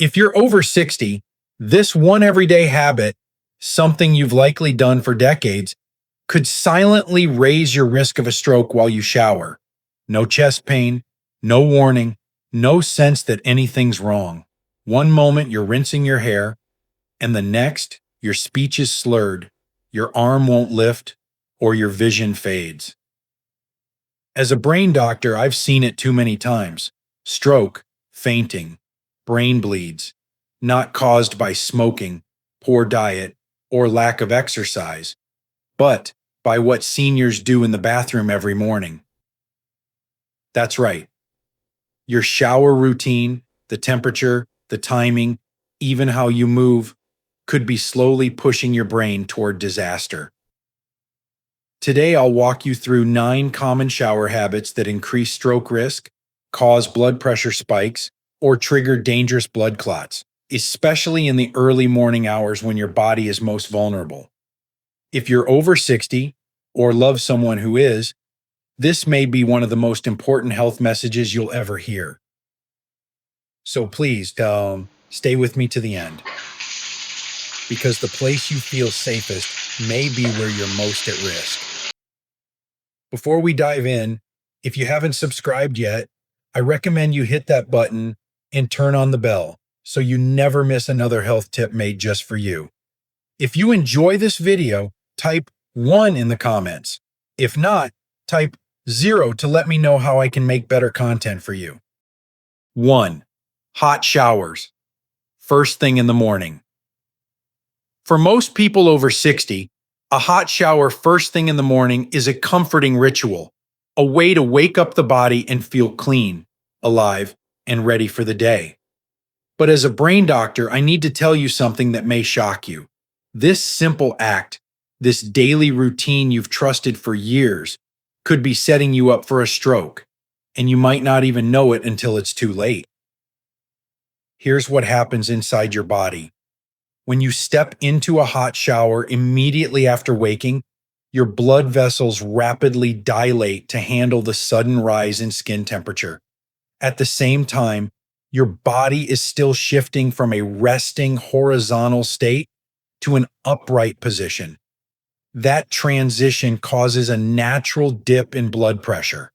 If you're over 60, this one everyday habit, something you've likely done for decades, could silently raise your risk of a stroke while you shower. No chest pain, no warning, no sense that anything's wrong. One moment you're rinsing your hair, and the next your speech is slurred, your arm won't lift, or your vision fades. As a brain doctor, I've seen it too many times. Stroke, fainting, brain bleeds, not caused by smoking, poor diet, or lack of exercise, but by what seniors do in the bathroom every morning. That's right. Your shower routine, the temperature, the timing, even how you move, could be slowly pushing your brain toward disaster. Today, I'll walk you through 9 common shower habits that increase stroke risk, cause blood pressure spikes, or trigger dangerous blood clots, especially in the early morning hours when your body is most vulnerable. If you're over 60 or love someone who is, this may be one of the most important health messages you'll ever hear. So please, stay with me to the end, because the place you feel safest may be where you're most at risk. Before we dive in, if you haven't subscribed yet, I recommend you hit that button and turn on the bell so you never miss another health tip made just for you. If you enjoy this video, type 1 in the comments. If not, type 0 to let me know how I can make better content for you. 1. Hot showers. First thing in the morning. For most people over 60, a hot shower first thing in the morning is a comforting ritual, a way to wake up the body and feel clean, alive, and ready for the day. But as a brain doctor, I need to tell you something that may shock you. This simple act, this daily routine you've trusted for years, could be setting you up for a stroke, and you might not even know it until it's too late. Here's what happens inside your body. When you step into a hot shower immediately after waking, your blood vessels rapidly dilate to handle the sudden rise in skin temperature. At the same time, your body is still shifting from a resting horizontal state to an upright position. That transition causes a natural dip in blood pressure.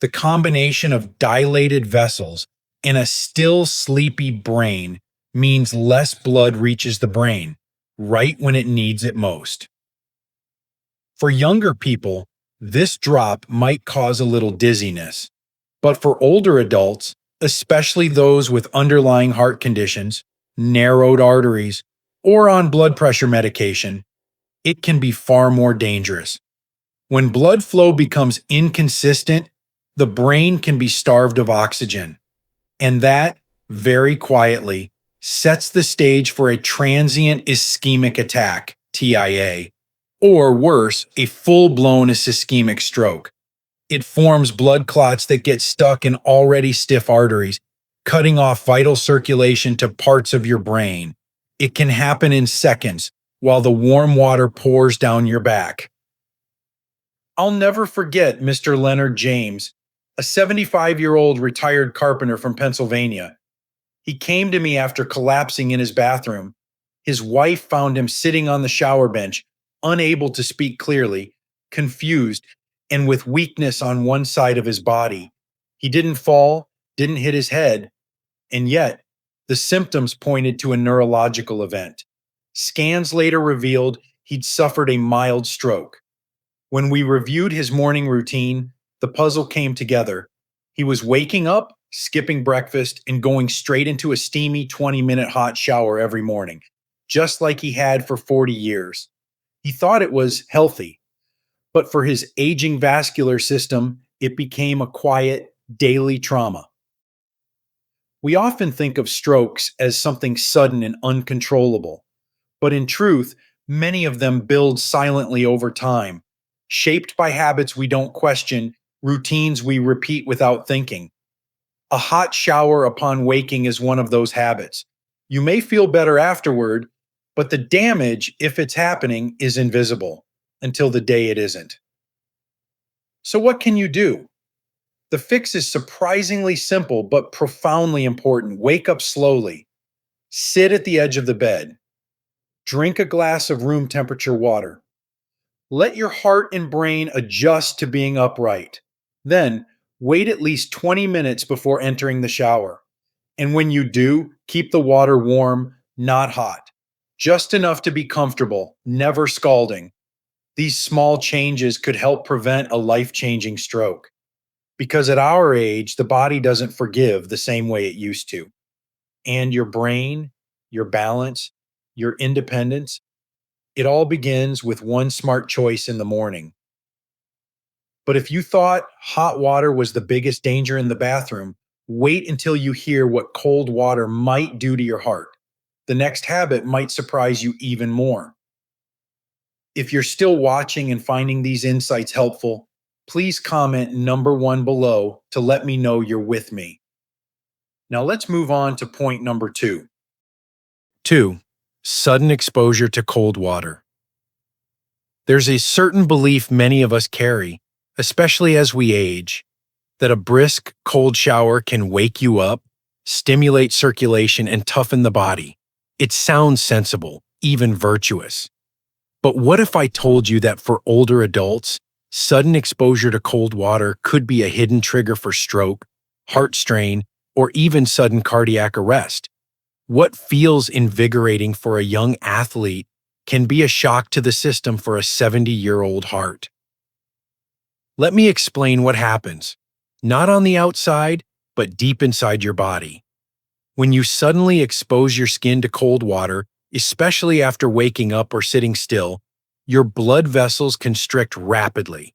The combination of dilated vessels and a still sleepy brain means less blood reaches the brain, right when it needs it most. For younger people, this drop might cause a little dizziness, but for older adults, especially those with underlying heart conditions, narrowed arteries, or on blood pressure medication, it can be far more dangerous. When blood flow becomes inconsistent, the brain can be starved of oxygen, and that, very quietly, sets the stage for a transient ischemic attack, TIA, or worse, a full-blown ischemic stroke. It forms blood clots that get stuck in already stiff arteries, cutting off vital circulation to parts of your brain. It can happen in seconds while the warm water pours down your back. I'll never forget Mr. Leonard James, a 75-year-old retired carpenter from Pennsylvania. He came to me after collapsing in his bathroom. His wife found him sitting on the shower bench, unable to speak clearly, confused, and with weakness on one side of his body. He didn't fall, didn't hit his head, and yet the symptoms pointed to a neurological event. Scans later revealed he'd suffered a mild stroke. When we reviewed his morning routine, the puzzle came together. He was waking up, skipping breakfast, and going straight into a steamy 20-minute hot shower every morning, just like he had for 40 years. He thought it was healthy, but for his aging vascular system, it became a quiet, daily trauma. We often think of strokes as something sudden and uncontrollable, but in truth, many of them build silently over time, shaped by habits we don't question, routines we repeat without thinking. A hot shower upon waking is one of those habits. You may feel better afterward, but the damage, if it's happening, is invisible until the day it isn't. So what can you do? The fix is surprisingly simple but profoundly important. Wake up slowly. Sit at the edge of the bed. Drink a glass of room temperature water. Let your heart and brain adjust to being upright. Then, wait at least 20 minutes before entering the shower. And when you do, keep the water warm, not hot. Just enough to be comfortable, never scalding. These small changes could help prevent a life-changing stroke. Because at our age, the body doesn't forgive the same way it used to. And your brain, your balance, your independence, it all begins with one smart choice in the morning. But if you thought hot water was the biggest danger in the bathroom, wait until you hear what cold water might do to your heart. The next habit might surprise you even more. If you're still watching and finding these insights helpful, please comment number 1 below to let me know you're with me. Now let's move on to point number 2. 2. Sudden exposure to cold water. There's a certain belief many of us carry, especially as we age, that a brisk, cold shower can wake you up, stimulate circulation, and toughen the body. It sounds sensible, even virtuous. But what if I told you that for older adults, sudden exposure to cold water could be a hidden trigger for stroke, heart strain, or even sudden cardiac arrest? What feels invigorating for a young athlete can be a shock to the system for a 70-year-old heart. Let me explain what happens, not on the outside, but deep inside your body. When you suddenly expose your skin to cold water, especially after waking up or sitting still, your blood vessels constrict rapidly.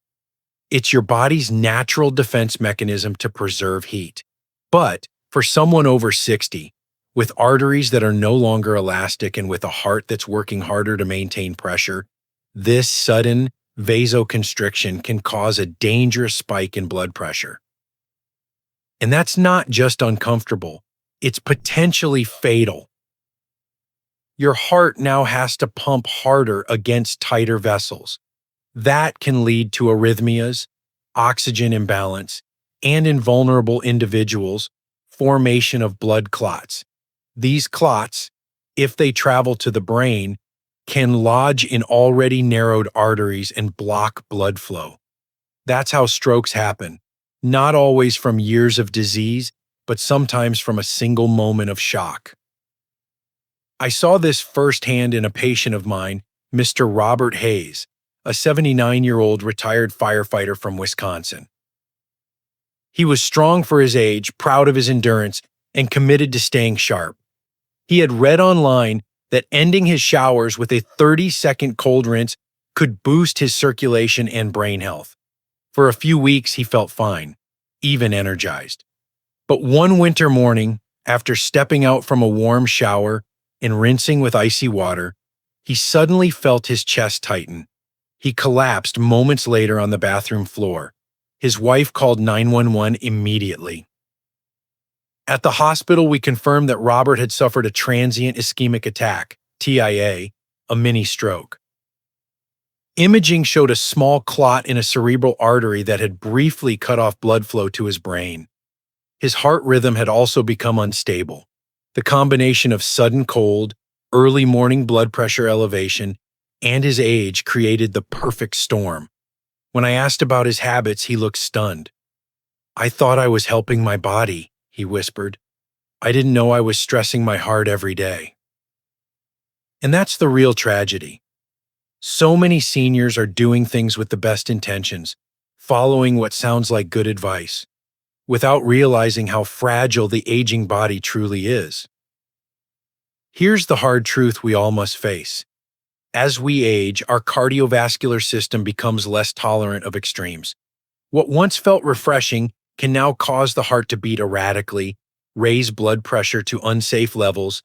It's your body's natural defense mechanism to preserve heat. But for someone over 60, with arteries that are no longer elastic and with a heart that's working harder to maintain pressure, this sudden vasoconstriction can cause a dangerous spike in blood pressure. And that's not just uncomfortable, it's potentially fatal. Your heart now has to pump harder against tighter vessels. That can lead to arrhythmias, oxygen imbalance, and in vulnerable individuals, formation of blood clots. These clots, if they travel to the brain, can lodge in already narrowed arteries and block blood flow. That's how strokes happen, not always from years of disease, but sometimes from a single moment of shock. I saw this firsthand in a patient of mine, Mr. Robert Hayes, a 79-year-old retired firefighter from Wisconsin. He was strong for his age, proud of his endurance, and committed to staying sharp. He had read online that ending his showers with a 30-second cold rinse could boost his circulation and brain health. For a few weeks, he felt fine, even energized. But one winter morning, after stepping out from a warm shower and rinsing with icy water, he suddenly felt his chest tighten. He collapsed moments later on the bathroom floor. His wife called 911 immediately. At the hospital, we confirmed that Robert had suffered a transient ischemic attack, TIA, a mini stroke. Imaging showed a small clot in a cerebral artery that had briefly cut off blood flow to his brain. His heart rhythm had also become unstable. The combination of sudden cold, early morning blood pressure elevation, and his age created the perfect storm. When I asked about his habits, he looked stunned. "I thought I was helping my body," he whispered. "I didn't know I was stressing my heart every day." And that's the real tragedy. So many seniors are doing things with the best intentions, following what sounds like good advice, without realizing how fragile the aging body truly is. Here's the hard truth we all must face. As we age, our cardiovascular system becomes less tolerant of extremes. What once felt refreshing can now cause the heart to beat erratically, raise blood pressure to unsafe levels,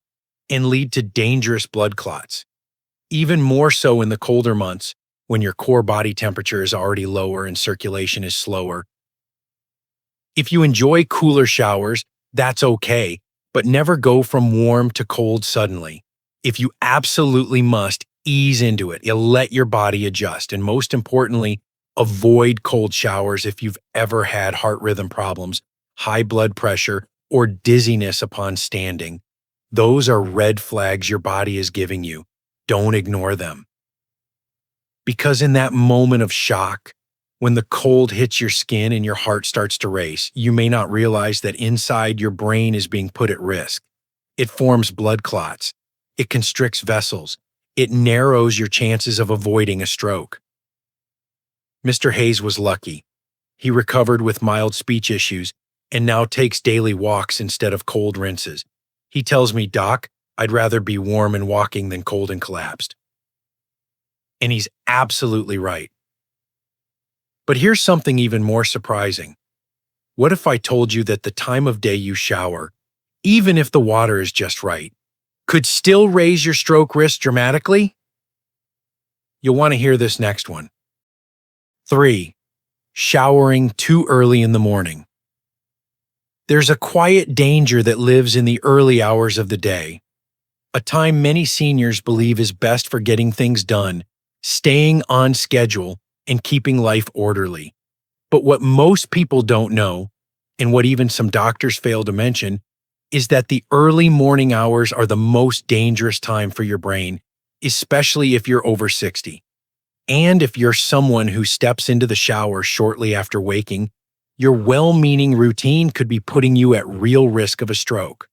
and lead to dangerous blood clots. Even more so in the colder months, when your core body temperature is already lower and circulation is slower. If you enjoy cooler showers, that's okay, but never go from warm to cold suddenly. If you absolutely must, ease into it. You'll let your body adjust, and most importantly, avoid cold showers if you've ever had heart rhythm problems, high blood pressure, or dizziness upon standing. Those are red flags your body is giving you. Don't ignore them. Because in that moment of shock, when the cold hits your skin and your heart starts to race, you may not realize that inside your brain is being put at risk. It forms blood clots. It constricts vessels. It narrows your chances of avoiding a stroke. Mr. Hayes was lucky. He recovered with mild speech issues and now takes daily walks instead of cold rinses. He tells me, "Doc, I'd rather be warm and walking than cold and collapsed." And he's absolutely right. But here's something even more surprising. What if I told you that the time of day you shower, even if the water is just right, could still raise your stroke risk dramatically? You'll want to hear this next one. 3. Showering too early in the morning. There's a quiet danger that lives in the early hours of the day, a time many seniors believe is best for getting things done, staying on schedule, and keeping life orderly. But what most people don't know, and what even some doctors fail to mention, is that the early morning hours are the most dangerous time for your brain, especially if you're over 60. And if you're someone who steps into the shower shortly after waking, your well-meaning routine could be putting you at real risk of a stroke.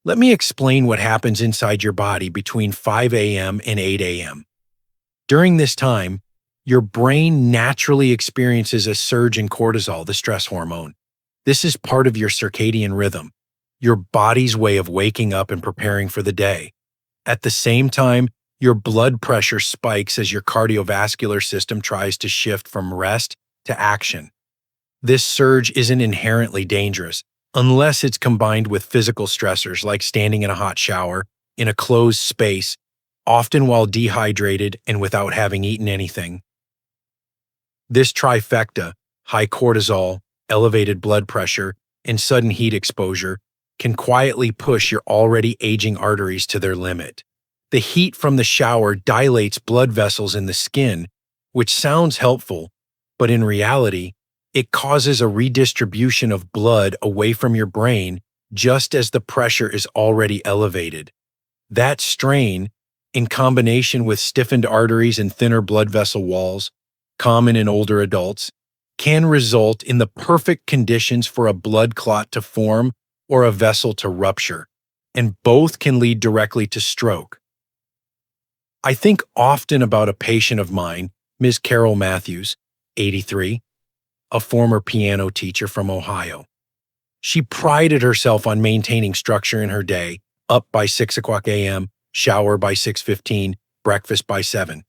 Let me explain what happens inside your body between 5 a.m. and 8 a.m. During this time, your brain naturally experiences a surge in cortisol, the stress hormone. This is part of your circadian rhythm, your body's way of waking up and preparing for the day. At the same time, your blood pressure spikes as your cardiovascular system tries to shift from rest to action. This surge isn't inherently dangerous unless it's combined with physical stressors like standing in a hot shower in a closed space, often while dehydrated and without having eaten anything. This trifecta, high cortisol, elevated blood pressure, and sudden heat exposure, can quietly push your already aging arteries to their limit. The heat from the shower dilates blood vessels in the skin, which sounds helpful, but in reality, it causes a redistribution of blood away from your brain just as the pressure is already elevated. That strain, in combination with stiffened arteries and thinner blood vessel walls, common in older adults, can result in the perfect conditions for a blood clot to form or a vessel to rupture, and both can lead directly to stroke. I think often about a patient of mine, Ms. Carol Matthews, 83, a former piano teacher from Ohio. She prided herself on maintaining structure in her day, up by 6 o'clock a.m., shower by 6:15, breakfast by 7.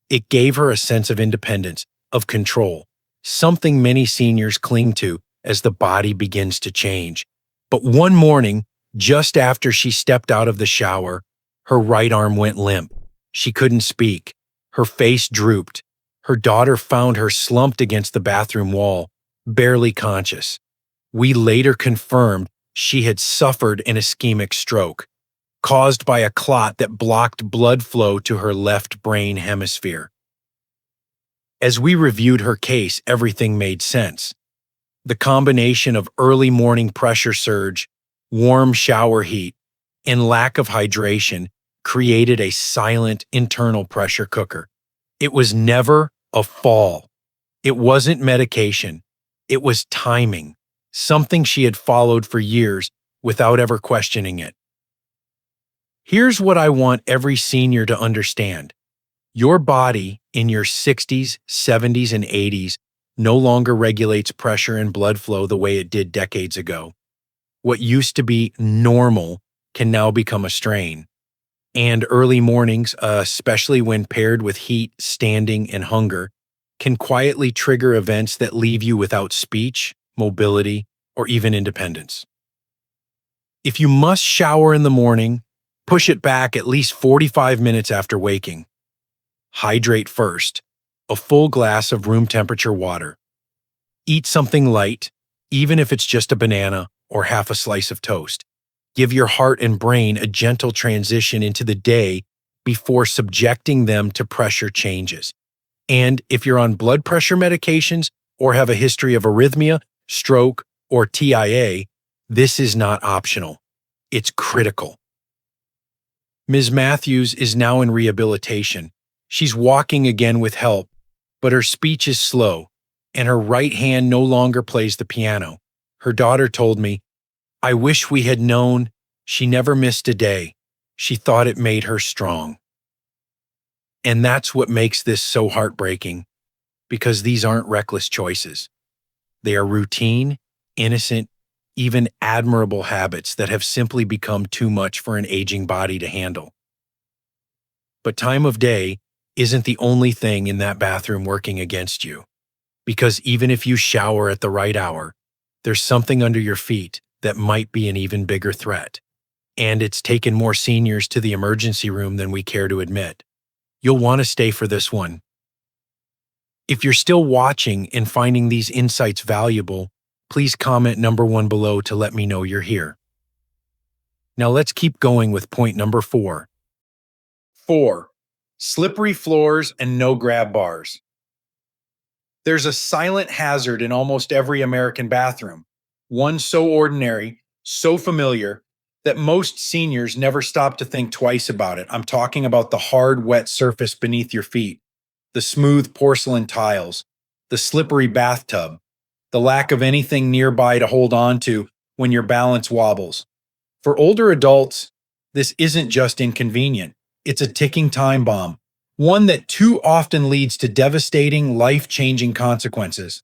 It gave her a sense of independence, of control, something many seniors cling to as the body begins to change. But one morning, just after she stepped out of the shower, her right arm went limp. She couldn't speak. Her face drooped. Her daughter found her slumped against the bathroom wall, barely conscious. We later confirmed she had suffered an ischemic stroke, caused by a clot that blocked blood flow to her left brain hemisphere. As we reviewed her case, everything made sense. The combination of early morning pressure surge, warm shower heat, and lack of hydration created a silent internal pressure cooker. It was never a fall. It wasn't medication. It was timing, something she had followed for years without ever questioning it. Here's what I want every senior to understand. Your body in your 60s, 70s, and 80s no longer regulates pressure and blood flow the way it did decades ago. What used to be normal can now become a strain. And early mornings, especially when paired with heat, standing, and hunger, can quietly trigger events that leave you without speech, mobility, or even independence. If you must shower in the morning, push it back at least 45 minutes after waking. Hydrate first, a full glass of room temperature water. Eat something light, even if it's just a banana or half a slice of toast. Give your heart and brain a gentle transition into the day before subjecting them to pressure changes. And if you're on blood pressure medications or have a history of arrhythmia, stroke, or TIA, this is not optional. It's critical. Ms. Matthews is now in rehabilitation. She's walking again with help, but her speech is slow, and her right hand no longer plays the piano. Her daughter told me, "I wish we had known. She never missed a day. She thought it made her strong." And that's what makes this so heartbreaking, because these aren't reckless choices. They are routine, innocent, even admirable habits that have simply become too much for an aging body to handle. But time of day isn't the only thing in that bathroom working against you, because even if you shower at the right hour, there's something under your feet that might be an even bigger threat. And it's taken more seniors to the emergency room than we care to admit. You'll want to stay for this one. If you're still watching and finding these insights valuable, please comment number 1 below to let me know you're here. Now let's keep going with point number 4. 4. Slippery floors and no grab bars. There's a silent hazard in almost every American bathroom, one so ordinary, so familiar, that most seniors never stop to think twice about it. I'm talking about the hard, wet surface beneath your feet, the smooth porcelain tiles, the slippery bathtub, the lack of anything nearby to hold on to when your balance wobbles. For older adults, this isn't just inconvenient. It's a ticking time bomb, one that too often leads to devastating, life-changing consequences.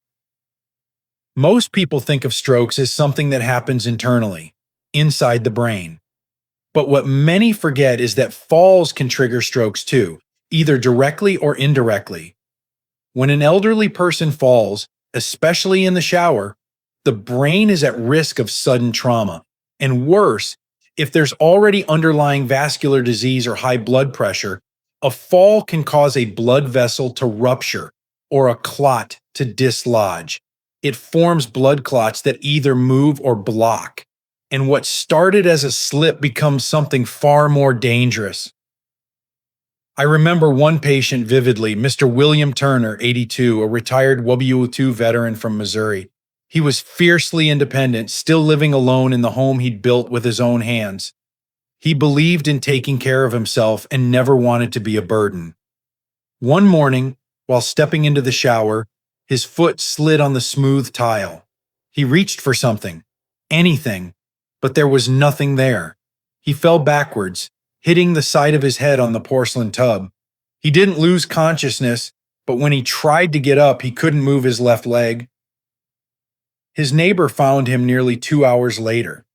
Most people think of strokes as something that happens internally, inside the brain. But what many forget is that falls can trigger strokes too, either directly or indirectly. When an elderly person falls, especially in the shower, the brain is at risk of sudden trauma. And worse, if there's already underlying vascular disease or high blood pressure, a fall can cause a blood vessel to rupture or a clot to dislodge. It forms blood clots that either move or block. And what started as a slip becomes something far more dangerous. I remember one patient vividly, Mr. William Turner, 82, a retired WO2 veteran from Missouri. He was fiercely independent, still living alone in the home he'd built with his own hands. He believed in taking care of himself and never wanted to be a burden. One morning, while stepping into the shower, his foot slid on the smooth tile. He reached for something, anything, but there was nothing there. He fell backwards, hitting the side of his head on the porcelain tub. He didn't lose consciousness, but when he tried to get up, he couldn't move his left leg. His neighbor found him nearly 2 hours later.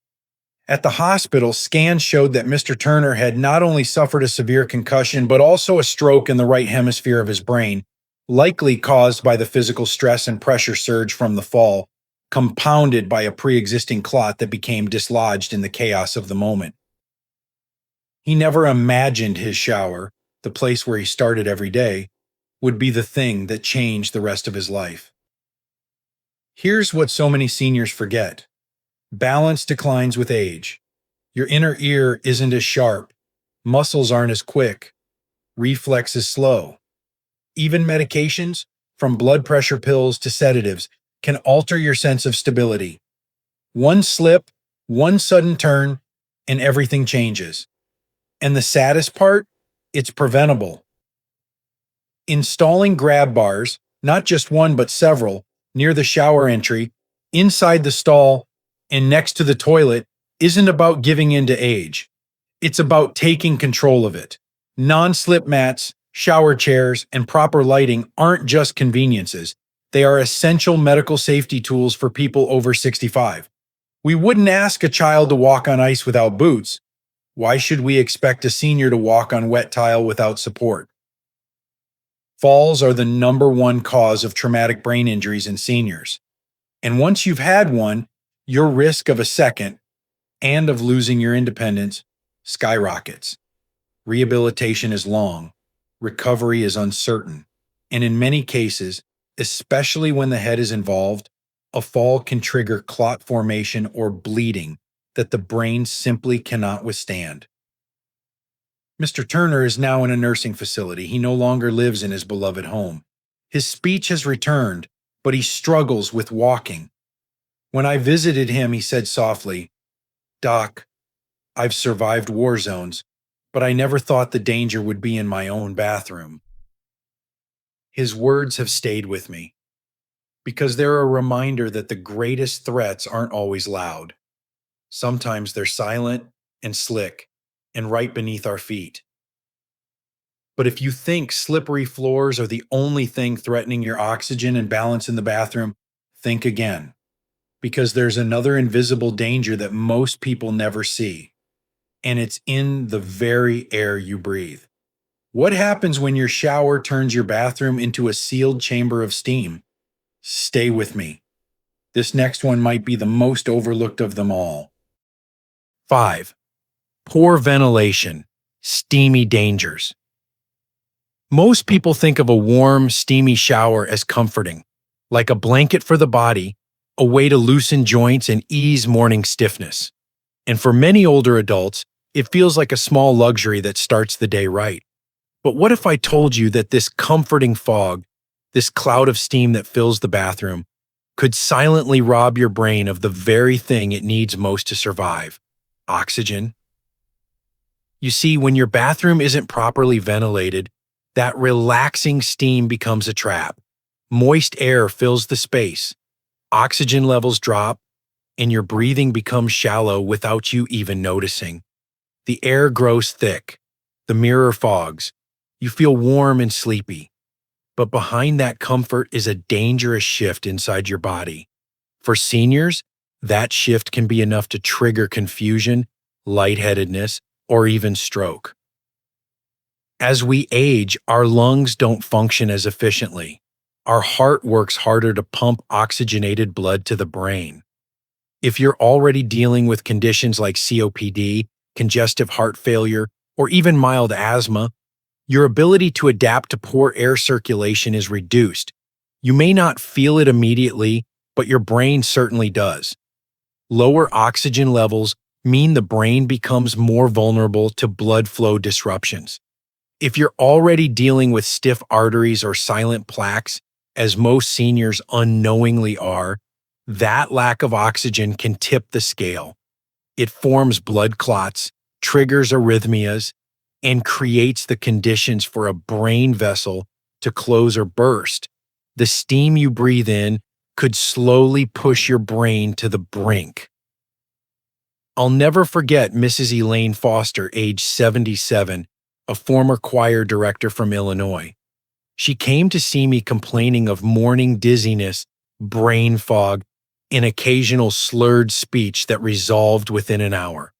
At the hospital, scans showed that Mr. Turner had not only suffered a severe concussion, but also a stroke in the right hemisphere of his brain, likely caused by the physical stress and pressure surge from the fall, compounded by a pre-existing clot that became dislodged in the chaos of the moment. He never imagined his shower, the place where he started every day, would be the thing that changed the rest of his life. Here's what so many seniors forget. Balance declines with age. Your inner ear isn't as sharp. Muscles aren't as quick. Reflex is slow. Even medications, from blood pressure pills to sedatives, can alter your sense of stability. One slip, one sudden turn, and everything changes. And the saddest part? It's preventable. Installing grab bars, not just one but several, near the shower entry, inside the stall, and next to the toilet isn't about giving in to age. It's about taking control of it. Non-slip mats, shower chairs, and proper lighting aren't just conveniences. They are essential medical safety tools for people over 65. We wouldn't ask a child to walk on ice without boots. Why should we expect a senior to walk on wet tile without support? Falls are the #1 cause of traumatic brain injuries in seniors. And once you've had one, your risk of a second and of losing your independence skyrockets. Rehabilitation is long, recovery is uncertain, and in many cases, especially when the head is involved, a fall can trigger clot formation or bleeding that the brain simply cannot withstand. Mr. Turner is now in a nursing facility. He no longer lives in his beloved home. His speech has returned, but he struggles with walking. When I visited him, he said softly, "Doc, I've survived war zones, but I never thought the danger would be in my own bathroom. His words have stayed with me because they're a reminder that the greatest threats aren't always loud. Sometimes they're silent and slick and right beneath our feet. But if you think slippery floors are the only thing threatening your oxygen and balance in the bathroom, think again, because there's another invisible danger that most people never see, and it's in the very air you breathe. What happens when your shower turns your bathroom into a sealed chamber of steam? Stay with me. This next one might be the most overlooked of them all. 5. Poor ventilation. Steamy dangers. Most people think of a warm, steamy shower as comforting, like a blanket for the body, a way to loosen joints and ease morning stiffness. And for many older adults, it feels like a small luxury that starts the day right. But what if I told you that this comforting fog, this cloud of steam that fills the bathroom, could silently rob your brain of the very thing it needs most to survive: oxygen? You see, when your bathroom isn't properly ventilated, that relaxing steam becomes a trap. Moist air fills the space, oxygen levels drop, and your breathing becomes shallow without you even noticing. The air grows thick, the mirror fogs, you feel warm and sleepy. But behind that comfort is a dangerous shift inside your body. For seniors, that shift can be enough to trigger confusion, lightheadedness, or even stroke. As we age, our lungs don't function as efficiently. Our heart works harder to pump oxygenated blood to the brain. If you're already dealing with conditions like COPD, congestive heart failure, or even mild asthma, your ability to adapt to poor air circulation is reduced. You may not feel it immediately, but your brain certainly does. Lower oxygen levels mean the brain becomes more vulnerable to blood flow disruptions. If you're already dealing with stiff arteries or silent plaques, as most seniors unknowingly are, that lack of oxygen can tip the scale. It forms blood clots, triggers arrhythmias, and creates the conditions for a brain vessel to close or burst. The steam you breathe in could slowly push your brain to the brink. I'll never forget Mrs. Elaine Foster, age 77, a former choir director from Illinois. She came to see me complaining of morning dizziness, brain fog, and occasional slurred speech that resolved within an hour.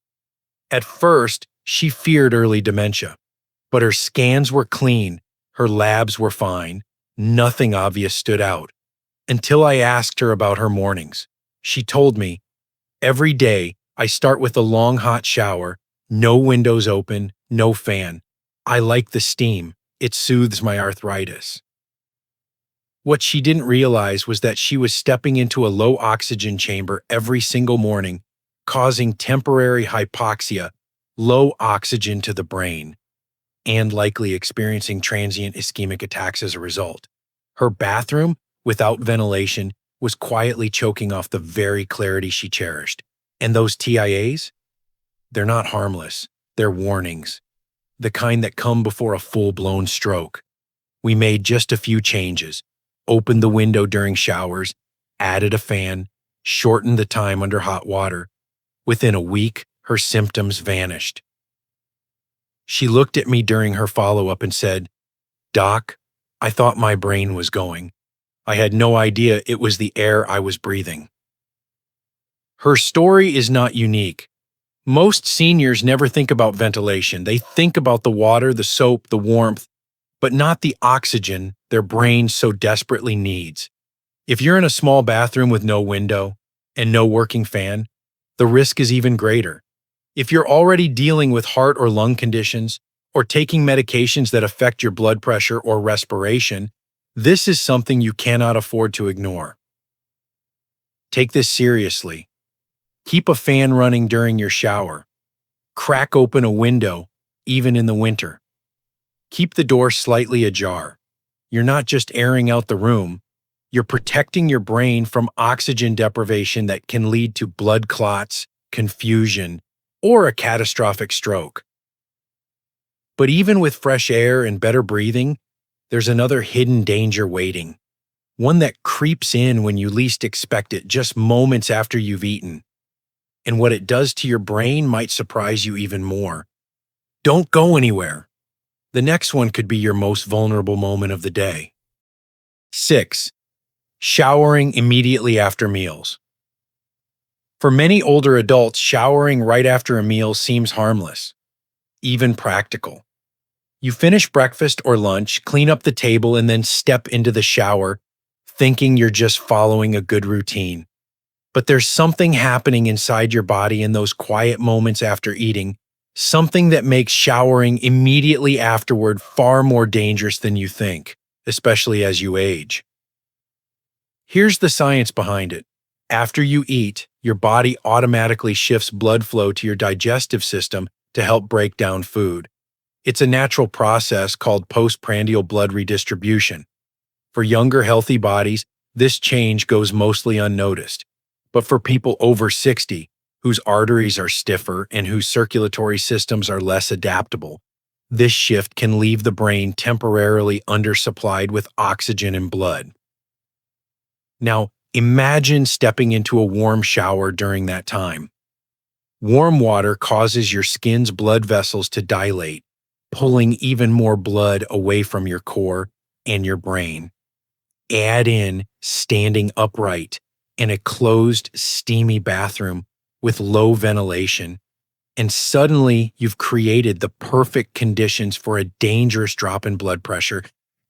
At first, she feared early dementia, but her scans were clean, her labs were fine, nothing obvious stood out. Until I asked her about her mornings. She told me, "Every day, I start with a long hot shower, no windows open, no fan. I like the steam. It soothes my arthritis." What she didn't realize was that she was stepping into a low oxygen chamber every single morning, causing temporary hypoxia, low oxygen to the brain, and likely experiencing transient ischemic attacks as a result. Her bathroom, without ventilation, was quietly choking off the very clarity she cherished. And those TIAs? They're not harmless. They're warnings. The kind that come before a full-blown stroke. We made just a few changes, opened the window during showers, added a fan, shortened the time under hot water. Within a week, her symptoms vanished. She looked at me during her follow-up and said, "Doc, I thought my brain was going. I had no idea it was the air I was breathing." Her story is not unique. Most seniors never think about ventilation. They think about the water, the soap, the warmth, but not the oxygen their brain so desperately needs. If you're in a small bathroom with no window and no working fan, the risk is even greater. If you're already dealing with heart or lung conditions, or taking medications that affect your blood pressure or respiration, this is something you cannot afford to ignore. Take this seriously. Keep a fan running during your shower. Crack open a window, even in the winter. Keep the door slightly ajar. You're not just airing out the room, you're protecting your brain from oxygen deprivation that can lead to blood clots, confusion, or a catastrophic stroke. But even with fresh air and better breathing, there's another hidden danger waiting, one that creeps in when you least expect it, just moments after you've eaten. And what it does to your brain might surprise you even more. Don't go anywhere. The next one could be your most vulnerable moment of the day. 6. Showering immediately after meals. For many older adults, showering right after a meal seems harmless, even practical. You finish breakfast or lunch, clean up the table, and then step into the shower, thinking you're just following a good routine. But there's something happening inside your body in those quiet moments after eating, something that makes showering immediately afterward far more dangerous than you think, especially as you age. Here's the science behind it. After you eat, your body automatically shifts blood flow to your digestive system to help break down food. It's a natural process called postprandial blood redistribution. For younger, healthy bodies, this change goes mostly unnoticed. But for people over 60, whose arteries are stiffer and whose circulatory systems are less adaptable, this shift can leave the brain temporarily undersupplied with oxygen and blood. Now, imagine stepping into a warm shower during that time. Warm water causes your skin's blood vessels to dilate, pulling even more blood away from your core and your brain. Add in standing upright in a closed, steamy bathroom with low ventilation, and suddenly you've created the perfect conditions for a dangerous drop in blood pressure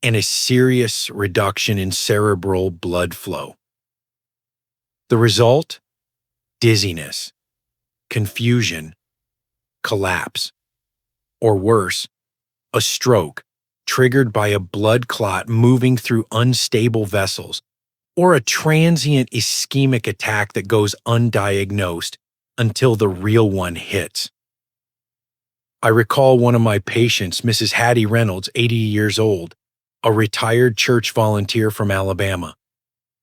and a serious reduction in cerebral blood flow. The result? Dizziness, confusion, collapse, or worse, a stroke triggered by a blood clot moving through unstable vessels, or a transient ischemic attack that goes undiagnosed until the real one hits. I recall one of my patients, Mrs. Hattie Reynolds, 80 years old, a retired church volunteer from Alabama.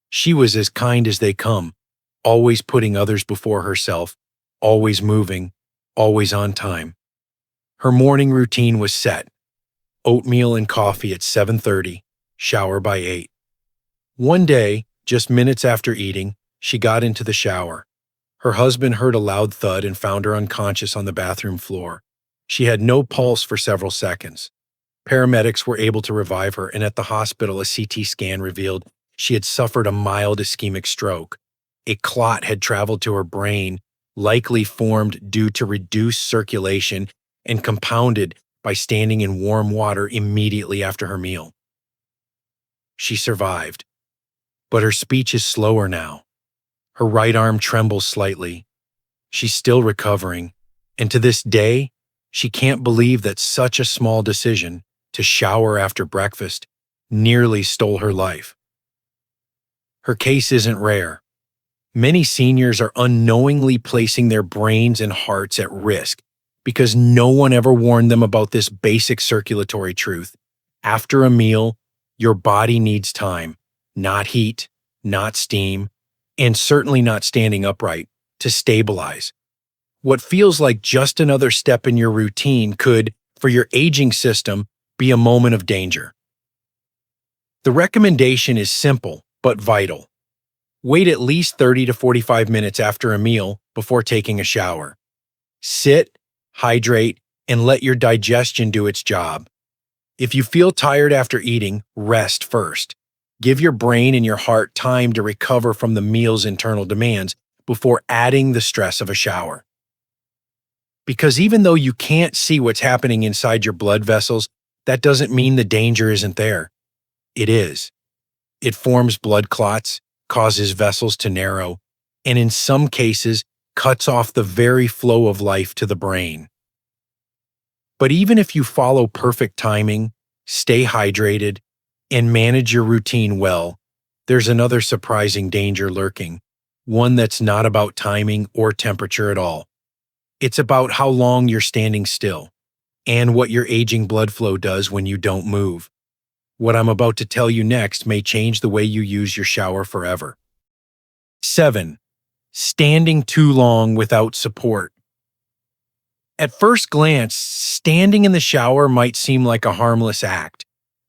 She was as kind as they come, always putting others before herself, always moving, always on time. Her morning routine was set: oatmeal and coffee at 7:30, shower by 8. One day, just minutes after eating, she got into the shower. Her husband heard a loud thud and found her unconscious on the bathroom floor. She had no pulse for several seconds. Paramedics were able to revive her, and at the hospital, a CT scan revealed she had suffered a mild ischemic stroke. A clot had traveled to her brain, likely formed due to reduced circulation and compounded by standing in warm water immediately after her meal. She survived, but her speech is slower now. Her right arm trembles slightly. She's still recovering, and to this day, she can't believe that such a small decision, to shower after breakfast, nearly stole her life. Her case isn't rare. Many seniors are unknowingly placing their brains and hearts at risk because no one ever warned them about this basic circulatory truth. After a meal, your body needs time, not heat, not steam, and certainly not standing upright, to stabilize. What feels like just another step in your routine could, for your aging system, be a moment of danger. The recommendation is simple but vital. Wait at least 30 to 45 minutes after a meal before taking a shower. Sit, hydrate, and let your digestion do its job. If you feel tired after eating, rest first. Give your brain and your heart time to recover from the meal's internal demands before adding the stress of a shower. Because even though you can't see what's happening inside your blood vessels, that doesn't mean the danger isn't there. It is. It forms blood clots, causes vessels to narrow, and in some cases, cuts off the very flow of life to the brain. But even if you follow perfect timing, stay hydrated, and manage your routine well, there's another surprising danger lurking, one that's not about timing or temperature at all. It's about how long you're standing still, and what your aging blood flow does when you don't move. What I'm about to tell you next may change the way you use your shower forever. 7. Standing too long without support. At first glance, standing in the shower might seem like a harmless act,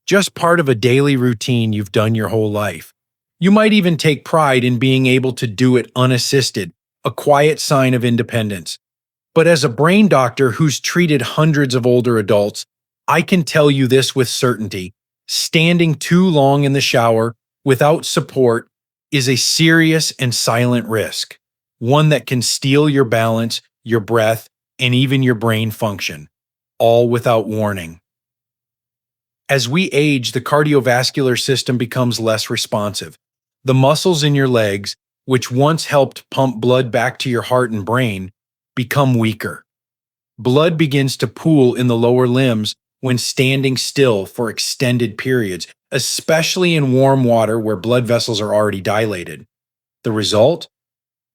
just part of a daily routine you've done your whole life. You might even take pride in being able to do it unassisted, a quiet sign of independence. But as a brain doctor who's treated hundreds of older adults, I can tell you this with certainty. Standing too long in the shower without support is a serious and silent risk, one that can steal your balance, your breath, and even your brain function, all without warning. As we age, the cardiovascular system becomes less responsive. The muscles in your legs, which once helped pump blood back to your heart and brain, become weaker. Blood begins to pool in the lower limbs when standing still for extended periods, especially in warm water where blood vessels are already dilated. The result?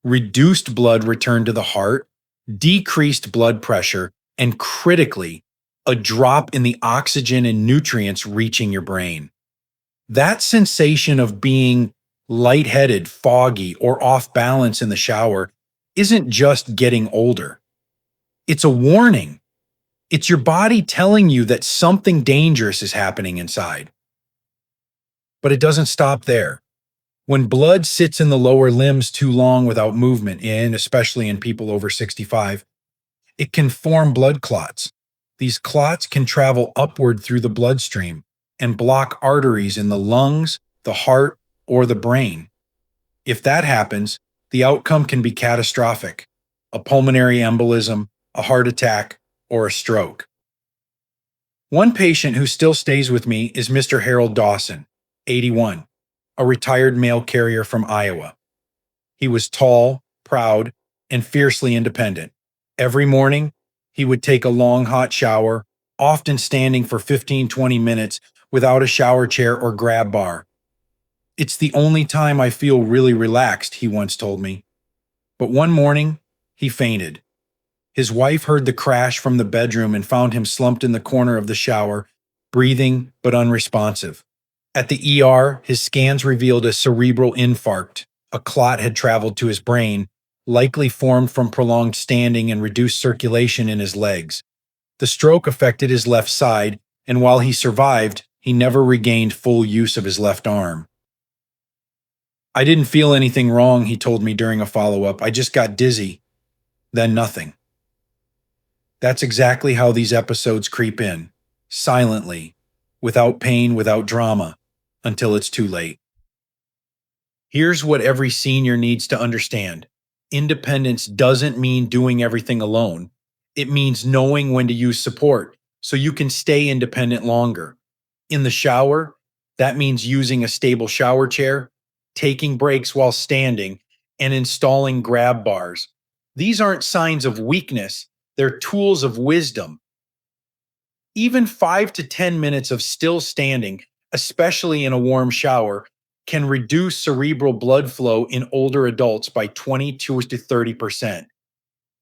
Reduced blood return to the heart, decreased blood pressure, and critically, a drop in the oxygen and nutrients reaching your brain. That sensation of being lightheaded, foggy, or off balance in the shower isn't just getting older. It's a warning. It's your body telling you that something dangerous is happening inside. But it doesn't stop there. When blood sits in the lower limbs too long without movement, and especially in people over 65, it can form blood clots. These clots can travel upward through the bloodstream and block arteries in the lungs, the heart, or the brain. If that happens, the outcome can be catastrophic: a pulmonary embolism, a heart attack, or a stroke. One patient who still stays with me is Mr. Harold Dawson, 81, a retired mail carrier from Iowa. He was tall, proud, and fiercely independent. Every morning, he would take a long hot shower, often standing for 15-20 minutes without a shower chair or grab bar. "It's the only time I feel really relaxed," he once told me. But one morning, he fainted. His wife heard the crash from the bedroom and found him slumped in the corner of the shower, breathing but unresponsive. At the ER, his scans revealed a cerebral infarct. A clot had traveled to his brain, likely formed from prolonged standing and reduced circulation in his legs. The stroke affected his left side, and while he survived, he never regained full use of his left arm. "I didn't feel anything wrong," he told me during a follow-up. "I just got dizzy. Then nothing." That's exactly how these episodes creep in, silently, without pain, without drama, until it's too late. Here's what every senior needs to understand. Independence doesn't mean doing everything alone. It means knowing when to use support so you can stay independent longer. In the shower, that means using a stable shower chair, taking breaks while standing, and installing grab bars. These aren't signs of weakness, they're tools of wisdom. Even 5 to 10 minutes of still standing, especially in a warm shower, can reduce cerebral blood flow in older adults by 22 to 30%.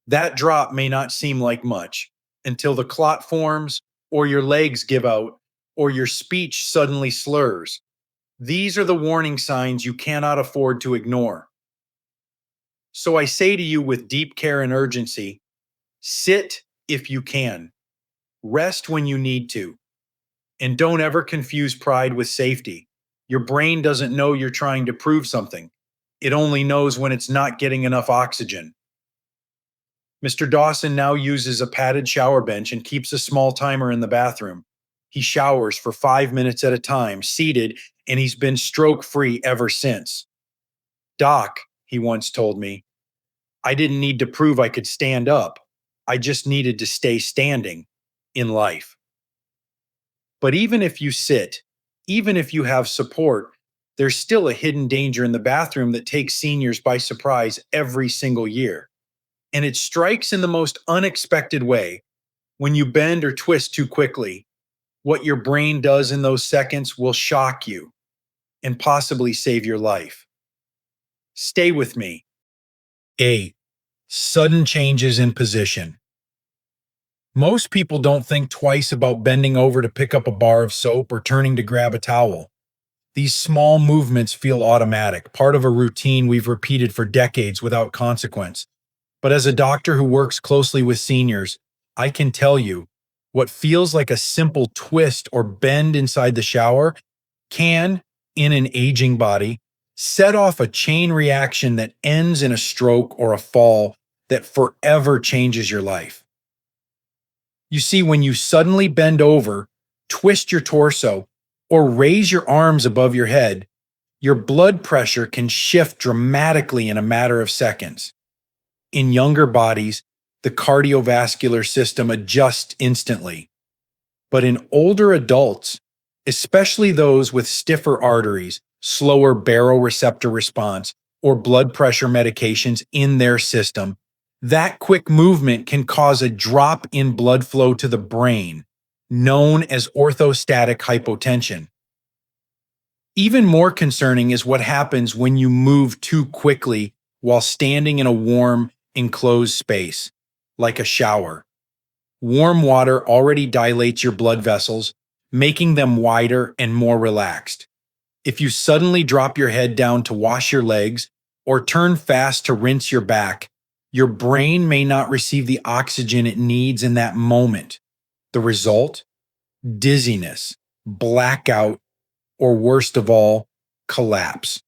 That drop may not seem like much until the clot forms, or your legs give out, or your speech suddenly slurs. These are the warning signs you cannot afford to ignore. So I say to you with deep care and urgency, sit if you can. Rest when you need to. And don't ever confuse pride with safety. Your brain doesn't know you're trying to prove something. It only knows when it's not getting enough oxygen. Mr. Dawson now uses a padded shower bench and keeps a small timer in the bathroom. He showers for 5 minutes at a time, seated, and he's been stroke-free ever since. "Doc," he once told me, "I didn't need to prove I could stand up. I just needed to stay standing in life." But even if you sit, even if you have support, there's still a hidden danger in the bathroom that takes seniors by surprise every single year. And it strikes in the most unexpected way. When you bend or twist too quickly, what your brain does in those seconds will shock you and possibly save your life. Stay with me. A. Sudden changes in position. Most people don't think twice about bending over to pick up a bar of soap or turning to grab a towel. These small movements feel automatic, part of a routine we've repeated for decades without consequence. But as a doctor who works closely with seniors, I can tell you, what feels like a simple twist or bend inside the shower can, in an aging body, set off a chain reaction that ends in a stroke or a fall that forever changes your life. You see, when you suddenly bend over, twist your torso, or raise your arms above your head, your blood pressure can shift dramatically in a matter of seconds. In younger bodies, the cardiovascular system adjusts instantly. But in older adults, especially those with stiffer arteries, slower baroreceptor response, or blood pressure medications in their system, that quick movement can cause a drop in blood flow to the brain, known as orthostatic hypotension. Even more concerning is what happens when you move too quickly while standing in a warm, enclosed space, like a shower. Warm water already dilates your blood vessels, making them wider and more relaxed. If you suddenly drop your head down to wash your legs or turn fast to rinse your back, your brain may not receive the oxygen it needs in that moment. The result? Dizziness, blackout, or worst of all, collapse.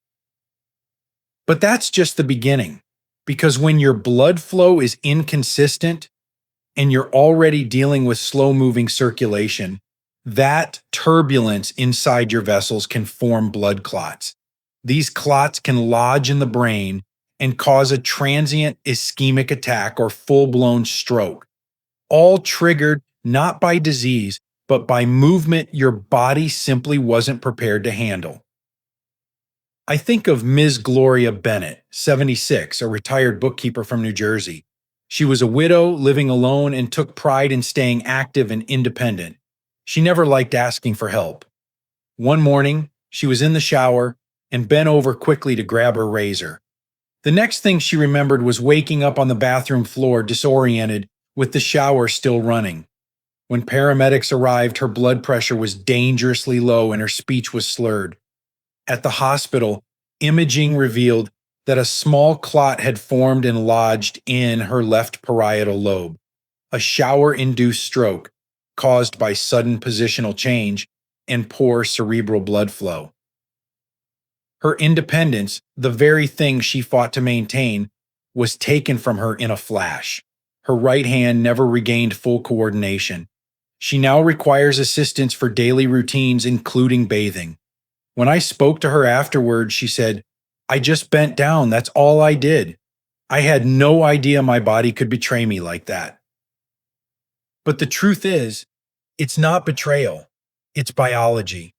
But that's just the beginning, because when your blood flow is inconsistent, and you're already dealing with slow moving circulation, that turbulence inside your vessels can form blood clots. These clots can lodge in the brain and cause a transient ischemic attack or full blown stroke, all triggered not by disease, but by movement your body simply wasn't prepared to handle. I think of Ms. Gloria Bennett, 76, a retired bookkeeper from New Jersey. She was a widow, living alone, and took pride in staying active and independent. She never liked asking for help. One morning, she was in the shower and bent over quickly to grab her razor. The next thing she remembered was waking up on the bathroom floor disoriented with the shower still running. When paramedics arrived, her blood pressure was dangerously low and her speech was slurred. At the hospital, imaging revealed that a small clot had formed and lodged in her left parietal lobe, a shower-induced stroke caused by sudden positional change and poor cerebral blood flow. Her independence, the very thing she fought to maintain, was taken from her in a flash. Her right hand never regained full coordination. She now requires assistance for daily routines, including bathing. When I spoke to her afterwards, she said, "I just bent down. That's all I did. I had no idea my body could betray me like that." But the truth is, it's not betrayal. It's biology.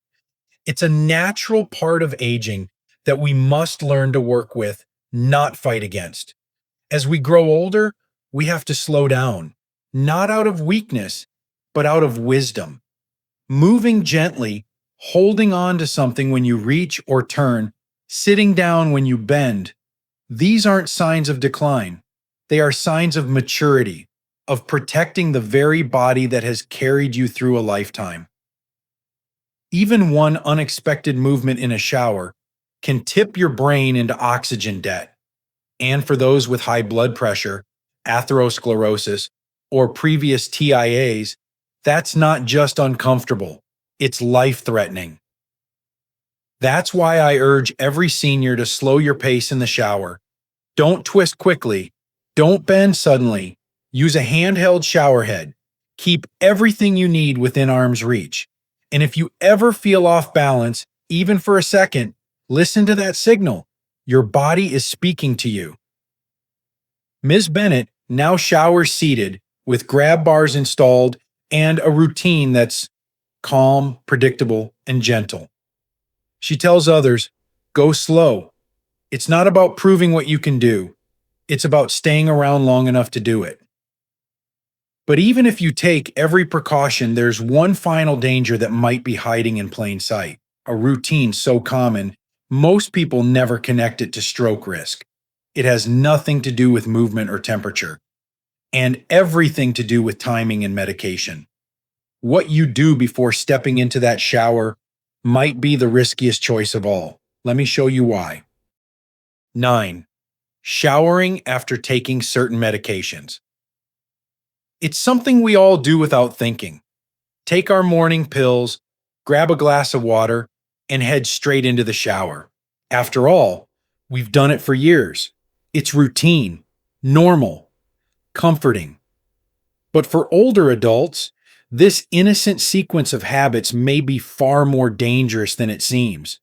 It's a natural part of aging that we must learn to work with, not fight against. As we grow older, we have to slow down, not out of weakness, but out of wisdom. Moving gently, holding on to something when you reach or turn, sitting down when you bend, these aren't signs of decline. They are signs of maturity, of protecting the very body that has carried you through a lifetime. Even one unexpected movement in a shower can tip your brain into oxygen debt. And for those with high blood pressure, atherosclerosis, or previous TIAs, that's not just uncomfortable, it's life-threatening. That's why I urge every senior to slow your pace in the shower. Don't twist quickly. Don't bend suddenly. Use a handheld shower head. Keep everything you need within arm's reach. And if you ever feel off balance, even for a second, listen to that signal. Your body is speaking to you. Ms. Bennett now showers seated with grab bars installed and a routine that's calm, predictable, and gentle. She tells others, "Go slow. It's not about proving what you can do. It's about staying around long enough to do it." But even if you take every precaution, there's one final danger that might be hiding in plain sight. A routine so common, most people never connect it to stroke risk. It has nothing to do with movement or temperature, and everything to do with timing and medication. What you do before stepping into that shower might be the riskiest choice of all. Let me show you why. 9. Showering after taking certain medications. It's something we all do without thinking. Take our morning pills, grab a glass of water, and head straight into the shower. After all, we've done it for years. It's routine, normal, comforting. But for older adults, this innocent sequence of habits may be far more dangerous than it seems.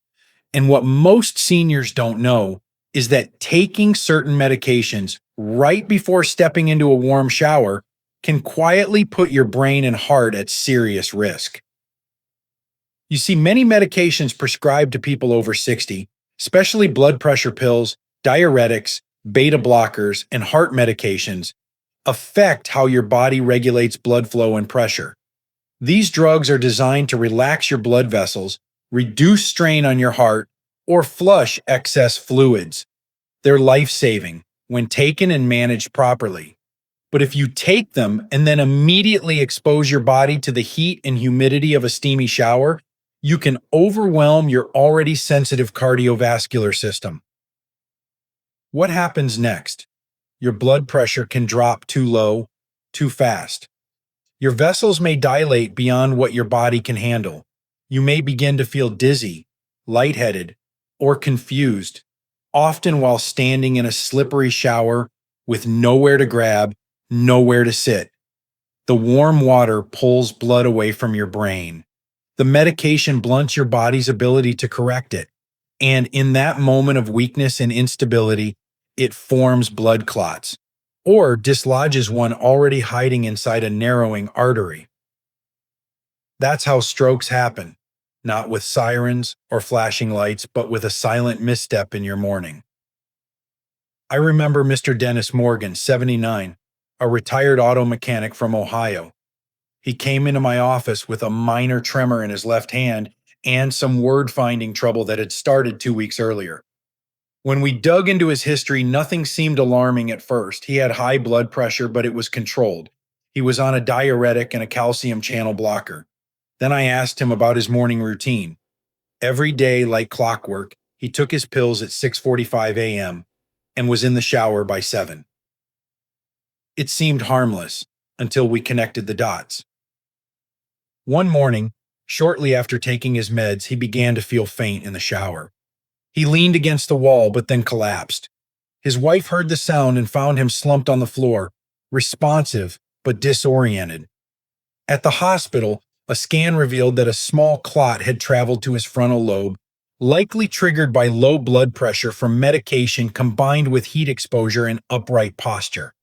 And what most seniors don't know is that taking certain medications right before stepping into a warm shower can quietly put your brain and heart at serious risk. You see, many medications prescribed to people over 60, especially blood pressure pills, diuretics, beta blockers, and heart medications, affect how your body regulates blood flow and pressure. These drugs are designed to relax your blood vessels, reduce strain on your heart, or flush excess fluids. They're life-saving when taken and managed properly. But if you take them and then immediately expose your body to the heat and humidity of a steamy shower, you can overwhelm your already sensitive cardiovascular system. What happens next? Your blood pressure can drop too low, too fast. Your vessels may dilate beyond what your body can handle. You may begin to feel dizzy, lightheaded, or confused, often while standing in a slippery shower with nowhere to grab, nowhere to sit. The warm water pulls blood away from your brain. The medication blunts your body's ability to correct it. And in that moment of weakness and instability, it forms blood clots or dislodges one already hiding inside a narrowing artery. That's how strokes happen, not with sirens or flashing lights, but with a silent misstep in your morning. I remember Mr. Dennis Morgan, 79, a retired auto mechanic from Ohio. He came into my office with a minor tremor in his left hand and some word-finding trouble that had started 2 weeks earlier. When we dug into his history, nothing seemed alarming at first. He had high blood pressure, but it was controlled. He was on a diuretic and a calcium channel blocker. Then I asked him about his morning routine. Every day, like clockwork, he took his pills at 6:45 a.m. and was in the shower by 7. It seemed harmless until we connected the dots. One morning, shortly after taking his meds, he began to feel faint in the shower. He leaned against the wall but then collapsed. His wife heard the sound and found him slumped on the floor, responsive but disoriented. At the hospital, a scan revealed that a small clot had traveled to his frontal lobe, likely triggered by low blood pressure from medication combined with heat exposure and upright posture.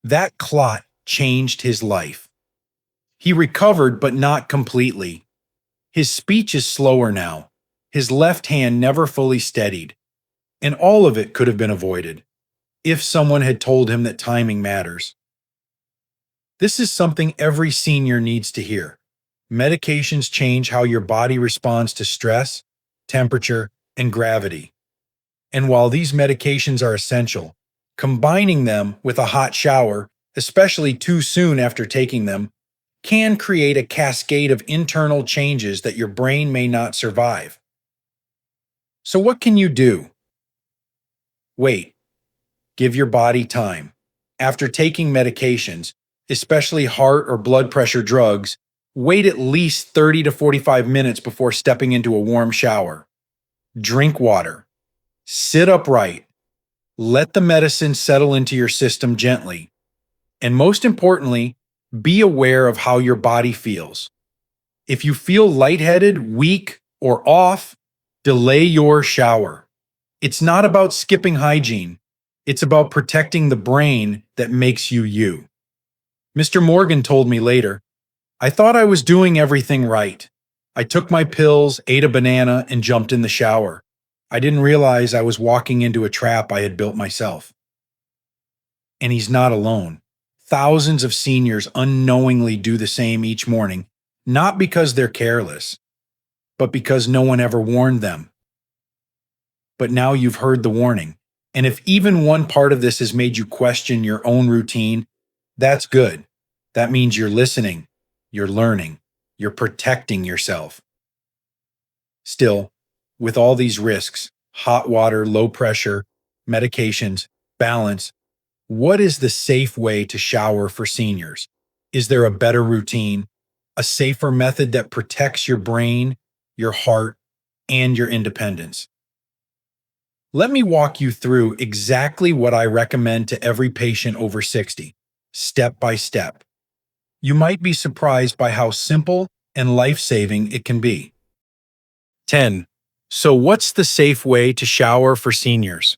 That clot changed his life. He recovered, but not completely. His speech is slower now. His left hand never fully steadied. And all of it could have been avoided if someone had told him that timing matters. This is something every senior needs to hear. Medications change how your body responds to stress, temperature, and gravity. And while these medications are essential, combining them with a hot shower, especially too soon after taking them, can create a cascade of internal changes that your brain may not survive. So what can you do? Wait. Give your body time. After taking medications, especially heart or blood pressure drugs, wait at least 30 to 45 minutes before stepping into a warm shower. Drink water. Sit upright. Let the medicine settle into your system gently. And most importantly, be aware of how your body feels. If you feel lightheaded, weak, or off, delay your shower. It's not about skipping hygiene. It's about protecting the brain that makes you you. Mr. Morgan told me later, I thought I was doing everything right. I took my pills, ate a banana, and jumped in the shower. I didn't realize I was walking into a trap I had built myself. And he's not alone. Thousands of seniors unknowingly do the same each morning, not because they're careless, but because no one ever warned them. But now you've heard the warning. And if even one part of this has made you question your own routine, that's good. That means you're listening, you're learning, you're protecting yourself. Still, with all these risks, hot water, low pressure, medications, balance, What is the safe way to shower for seniors? Is there a better routine, a safer method that protects your brain, your heart, and your independence? Let me walk you through exactly what I recommend to every patient over 60, step by step. You might be surprised by how simple and life-saving it can be. 10. So, what's the safe way to shower for seniors?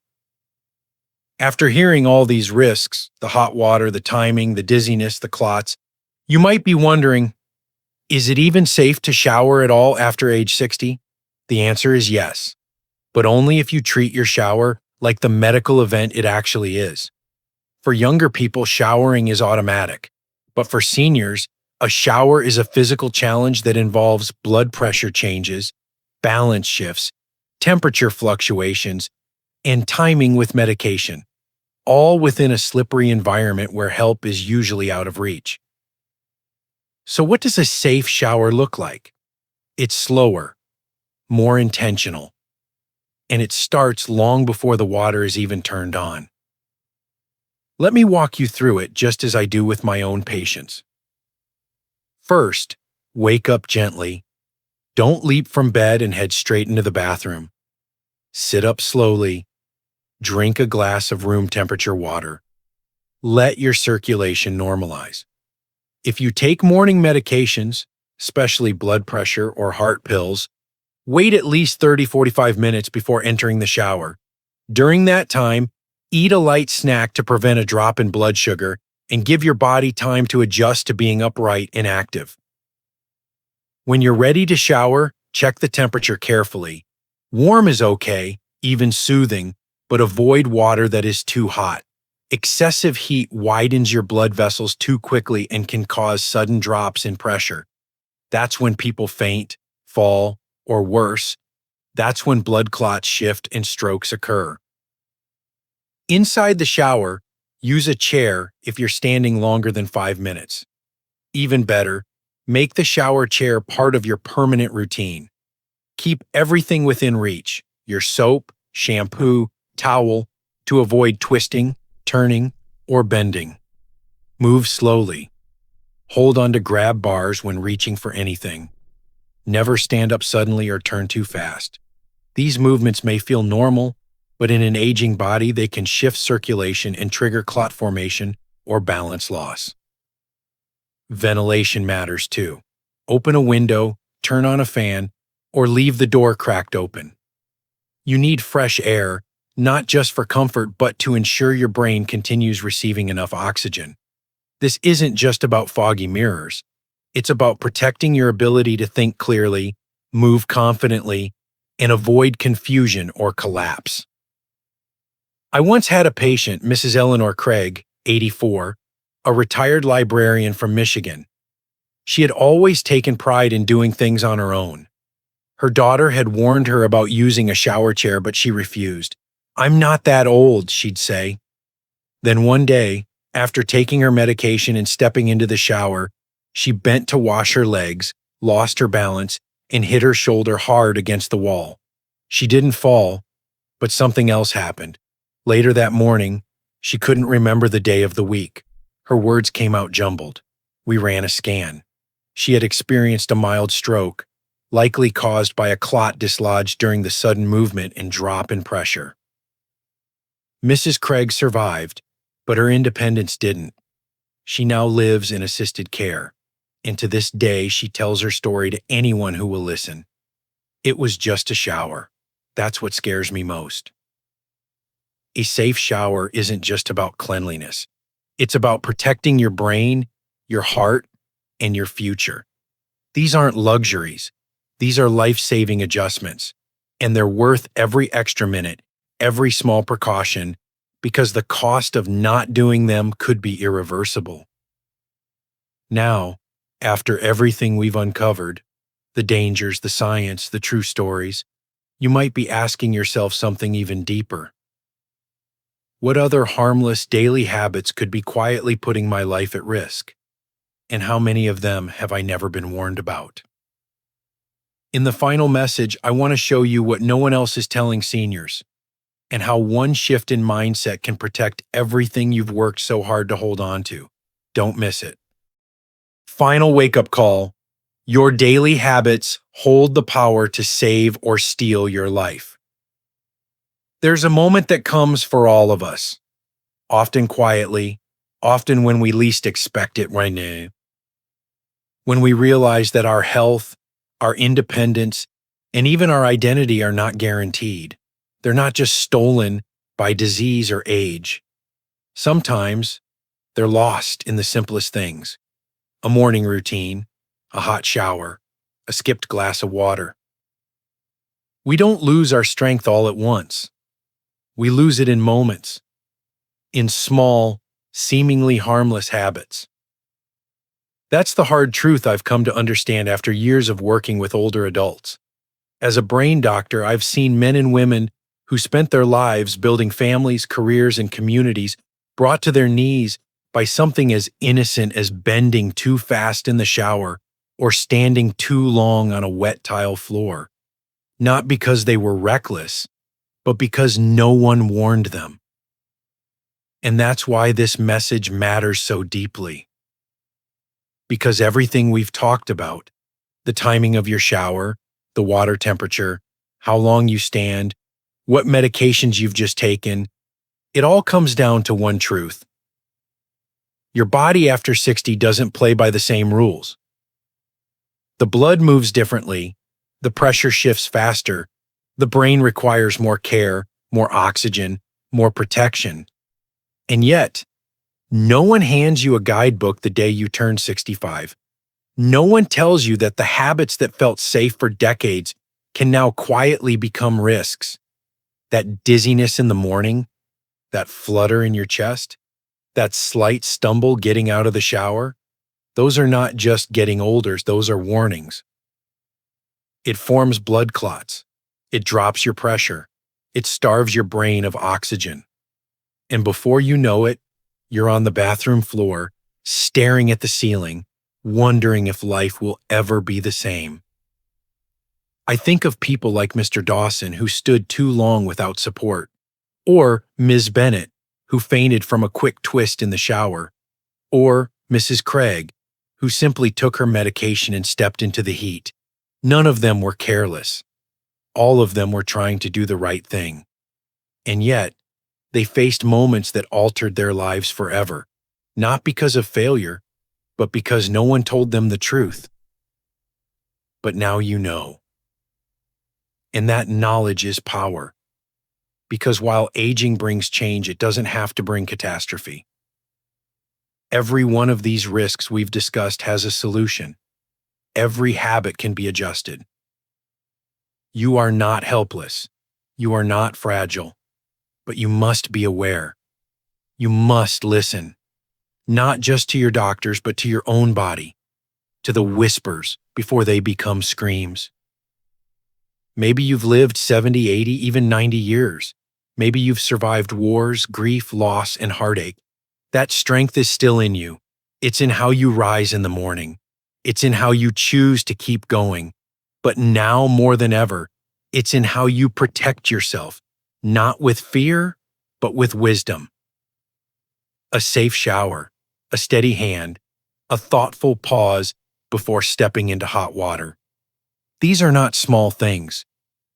After hearing all these risks, the hot water, the timing, the dizziness, the clots, you might be wondering, is it even safe to shower at all after age 60? The answer is yes, but only if you treat your shower like the medical event it actually is. For younger people, showering is automatic, but for seniors, a shower is a physical challenge that involves blood pressure changes, balance shifts, temperature fluctuations, and timing with medication, all within a slippery environment where help is usually out of reach. So, what does a safe shower look like? It's slower, more intentional, and it starts long before the water is even turned on. Let me walk you through it just as I do with my own patients. First, wake up gently. Don't leap from bed and head straight into the bathroom. Sit up slowly. Drink a glass of room temperature water. Let your circulation normalize. If you take morning medications, especially blood pressure or heart pills, wait at least 30-45 minutes before entering the shower. During that time, eat a light snack to prevent a drop in blood sugar and give your body time to adjust to being upright and active. When you're ready to shower, check the temperature carefully. Warm is okay, even soothing, but avoid water that is too hot. Excessive heat widens your blood vessels too quickly and can cause sudden drops in pressure. That's when people faint, fall, or worse, that's when blood clots shift and strokes occur. Inside the shower, use a chair if you're standing longer than 5 minutes. Even better, make the shower chair part of your permanent routine. Keep everything within reach, your soap, shampoo, towel, to avoid twisting, turning, or bending. Move slowly. Hold on to grab bars when reaching for anything. Never stand up suddenly or turn too fast. These movements may feel normal, but in an aging body, they can shift circulation and trigger clot formation or balance loss. Ventilation matters too. Open a window, turn on a fan, or leave the door cracked open. You need fresh air, not just for comfort, but to ensure your brain continues receiving enough oxygen. This isn't just about foggy mirrors. It's about protecting your ability to think clearly, move confidently, and avoid confusion or collapse. I once had a patient, Mrs. Eleanor Craig, 84, a retired librarian from Michigan. She had always taken pride in doing things on her own. Her daughter had warned her about using a shower chair, but she refused. "I'm not that old," she'd say. Then one day, after taking her medication and stepping into the shower, she bent to wash her legs, lost her balance, and hit her shoulder hard against the wall. She didn't fall, but something else happened. Later that morning, she couldn't remember the day of the week. Her words came out jumbled. We ran a scan. She had experienced a mild stroke, likely caused by a clot dislodged during the sudden movement and drop in pressure. Mrs. Craig survived, but her independence didn't. She now lives in assisted care, and to this day she tells her story to anyone who will listen. It was just a shower. That's what scares me most. A safe shower isn't just about cleanliness. It's about protecting your brain, your heart, and your future. These aren't luxuries. These are life-saving adjustments, and they're worth every extra minute, every small precaution, because the cost of not doing them could be irreversible. Now, after everything we've uncovered, the dangers, the science, the true stories, you might be asking yourself something even deeper. What other harmless daily habits could be quietly putting my life at risk? And how many of them have I never been warned about? In the final message, I want to show you what no one else is telling seniors. and how one shift in mindset can protect everything you've worked so hard to hold on to. Don't miss it. Final wake-up call. Your daily habits hold the power to save or steal your life. There's a moment that comes for all of us, often quietly, often when we least expect it right now. When we realize that our health, our independence, and even our identity are not guaranteed. They're not just stolen by disease or age. Sometimes they're lost in the simplest things: a morning routine, a hot shower, a skipped glass of water. We don't lose our strength all at once. We lose it in moments, in small, seemingly harmless habits. That's the hard truth I've come to understand after years of working with older adults. As a brain doctor, I've seen men and women who spent their lives building families, careers, and communities brought to their knees by something as innocent as bending too fast in the shower or standing too long on a wet tile floor. Not because they were reckless, but because no one warned them. And that's why this message matters so deeply. Because everything we've talked about, the timing of your shower, the water temperature, how long you stand, what medications you've just taken, it all comes down to one truth. Your body after 60 doesn't play by the same rules. The blood moves differently, the pressure shifts faster, the brain requires more care, more oxygen, more protection. And yet, no one hands you a guidebook the day you turn 65. No one tells you that the habits that felt safe for decades can now quietly become risks. That dizziness in the morning, that flutter in your chest, that slight stumble getting out of the shower, those are not just getting older, those are warnings. It forms blood clots. It drops your pressure. It starves your brain of oxygen. And before you know it, you're on the bathroom floor, staring at the ceiling, wondering if life will ever be the same. I think of people like Mr. Dawson, who stood too long without support, or Ms. Bennett, who fainted from a quick twist in the shower, or Mrs. Craig, who simply took her medication and stepped into the heat. None of them were careless. All of them were trying to do the right thing. And yet, they faced moments that altered their lives forever, not because of failure, but because no one told them the truth. But now you know. And that knowledge is power. Because while aging brings change, it doesn't have to bring catastrophe. Every one of these risks we've discussed has a solution. Every habit can be adjusted. You are not helpless. You are not fragile. But you must be aware. You must listen. Not just to your doctors, but to your own body. To the whispers before they become screams. Maybe you've lived 70, 80, even 90 years. Maybe you've survived wars, grief, loss, and heartache. That strength is still in you. It's in how you rise in the morning. It's in how you choose to keep going. But now more than ever, it's in how you protect yourself, not with fear, but with wisdom. A safe shower, a steady hand, a thoughtful pause before stepping into hot water. These are not small things.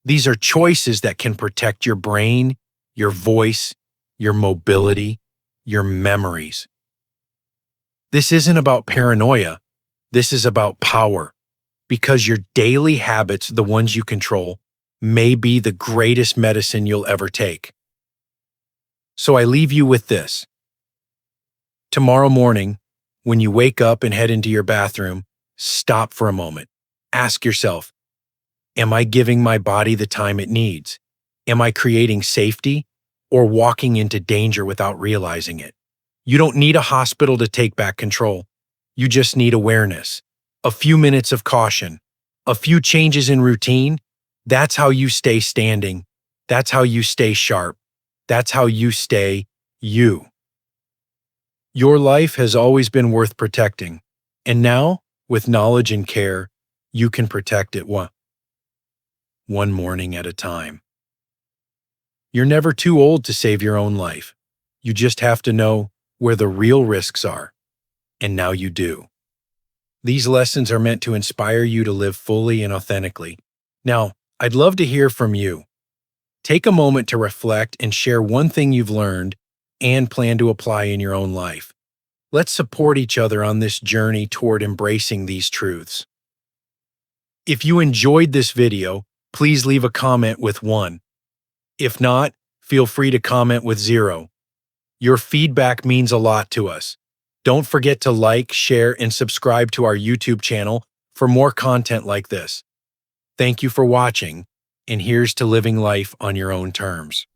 These are choices that can protect your brain, your voice, your mobility, your memories. This isn't about paranoia. This is about power. Because your daily habits, the ones you control, may be the greatest medicine you'll ever take. So I leave you with this. Tomorrow morning, when you wake up and head into your bathroom, stop for a moment. Ask yourself, am I giving my body the time it needs? Am I creating safety or walking into danger without realizing it? You don't need a hospital to take back control. You just need awareness, a few minutes of caution, a few changes in routine. That's how you stay standing. That's how you stay sharp. That's how you stay you. Your life has always been worth protecting. And now, with knowledge and care, you can protect it one morning at a time. You're never too old to save your own life. You just have to know where the real risks are. And now you do. These lessons are meant to inspire you to live fully and authentically. Now, I'd love to hear from you. Take a moment to reflect and share one thing you've learned and plan to apply in your own life. Let's support each other on this journey toward embracing these truths. If you enjoyed this video, please leave a comment with 1. If not, feel free to comment with 0. Your feedback means a lot to us. Don't forget to like, share, and subscribe to our YouTube channel for more content like this. Thank you for watching, and here's to living life on your own terms.